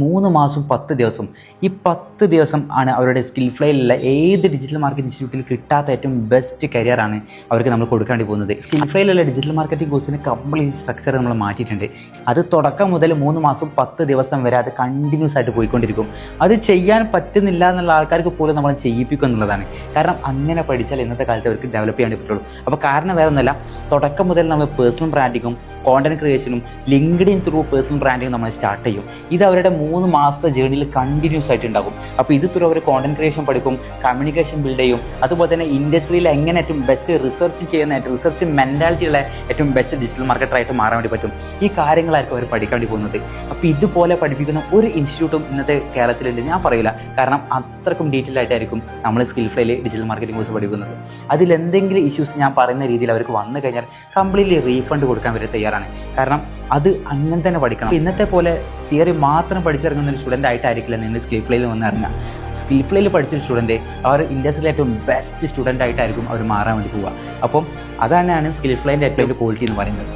3 മാസം 10 ദിവസം ഈ 10 ദിവസം ആണ് അവരുടെ സ്കിൽ ഫ്ലൈയിലുള്ള ഏത് ഡിജിറ്റൽ മാർക്കറ്റിംഗ് ഇൻസ്റ്റിറ്റ്യൂട്ടിൽ കിട്ടാത്ത ഏറ്റവും ബെസ്റ്റ് കരിയറാണ് അവർക്ക് നമ്മൾ കൊടുക്കേണ്ടി പോകുന്നത്. സ്കിൽ ഫ്ലൈയിലുള്ള ഡിജിറ്റൽ മാർക്കറ്റിംഗ് കോഴ്സിന് കംപ്ലീറ്റ് സ്ട്രക്ചർ നമ്മൾ മാറ്റിയിട്ടുണ്ട്. അത് തുടക്കം മുതൽ 3 മാസം 10 ദിവസം വരെ അത് കണ്ടിന്യൂസ് ആയിട്ട് പോയിക്കൊണ്ടിരിക്കും. അത് ചെയ്യാൻ പറ്റുന്നില്ല എന്നുള്ള ആൾക്കാർക്ക് പോലും നമ്മൾ ചെയ്യിപ്പിക്കും എന്നുള്ളതാണ്. കാരണം അങ്ങനെ പഠിച്ചാൽ ഇന്നത്തെ കാലത്ത് അവർക്ക് ഡെവലപ്പ് ചെയ്യാൻ പറ്റുള്ളൂ. അപ്പോൾ കാരണം വേറെ ഒന്നുമല്ല, തുടക്കം മുതൽ നമ്മൾ പേഴ്സണൽ ബ്രാൻഡിങ്ങും കോണ്ടന്റ് ക്രിയേഷനും ലിങ്ക്ഡിൻ ത്രൂ പേഴ്സണൽ ബ്രാൻഡിങ് നമ്മൾ സ്റ്റാർട്ട് ചെയ്യും. ഇത് അവരുടെ 3 മാസത്തെ ജേർണിയിൽ കണ്ടിന്യൂസ് ആയിട്ട് ഉണ്ടാകും. അപ്പോൾ ഇത് ത്രൂ അവർ കോണ്ടന്റ് ക്രിയേഷൻ പഠിക്കും, കമ്മ്യൂണിക്കേഷൻ ബിൽഡ് ചെയ്യും, അതുപോലെ തന്നെ ഇൻഡസ്ട്രിയിൽ എങ്ങനെ ഏറ്റവും ബെസ്റ്റ് റിസർച്ച് ചെയ്യുന്ന റിസർച്ച് മെൻറ്റാലിറ്റിയുള്ള ഏറ്റവും ബെസ്റ്റ് ഡിജിറ്റൽ മാർക്കറ്ററായിട്ട് മാറാൻ വേണ്ടി പറ്റും. ഈ കാര്യങ്ങളായിരിക്കും അവർ പഠിക്കാൻ വേണ്ടി പോകുന്നത്. അപ്പോൾ ഇതുപോലെ പഠിപ്പിക്കുന്ന ഒരു ഇൻസ്റ്റിറ്റ്യൂട്ടും ഇന്നത്തെ കേരളത്തിലുണ്ട് ഞാൻ പറയില്ല. കാരണം അത്രക്കും ഡീറ്റെയിൽ ആയിട്ടായിരിക്കും നമ്മൾ സ്കിൽ ഫ്ലൈയിൽ ഡിജിറ്റൽ മാർക്കറ്റിംഗ് കോഴ്സ് പഠിക്കുന്നത്. അതിലെന്തെങ്കിലും ഇഷ്യൂസ് ഞാൻ പറയുന്ന രീതിയിൽ അവർക്ക് വന്നു കഴിഞ്ഞാൽ കംപ്ലീറ്റ്ലി റീഫണ്ട് കൊടുക്കാൻ വരെ തയ്യാറാണ്. കാരണം അത് അങ്ങനെ തന്നെ പഠിക്കണം. ഇന്നത്തെ പോലെ തിയറി മാത്രം പഠിച്ചിറങ്ങുന്ന ഒരു സ്റ്റുഡൻ്റ് ആയിട്ടായിരിക്കില്ല നിങ്ങൾ സ്കിൽ ഫ്ലൈയിൽ വന്ന് ഇറങ്ങുക. സ്കിൽ ഫ്ലൈയിൽ പഠിച്ചൊരു സ്റ്റുഡൻറ്റ് അവർ ഇൻഡസ്ട്രിയിലെ ഏറ്റവും ബെസ്റ്റ് സ്റ്റുഡൻ്റ് ആയിട്ടായിരിക്കും അവർ മാറാൻ വേണ്ടി പോവുക. അപ്പം അതാണ് സ്കിൽ ഫ്ലൈൻ്റെ ഏറ്റവും ക്വാളിറ്റി എന്ന് പറയുന്നത്.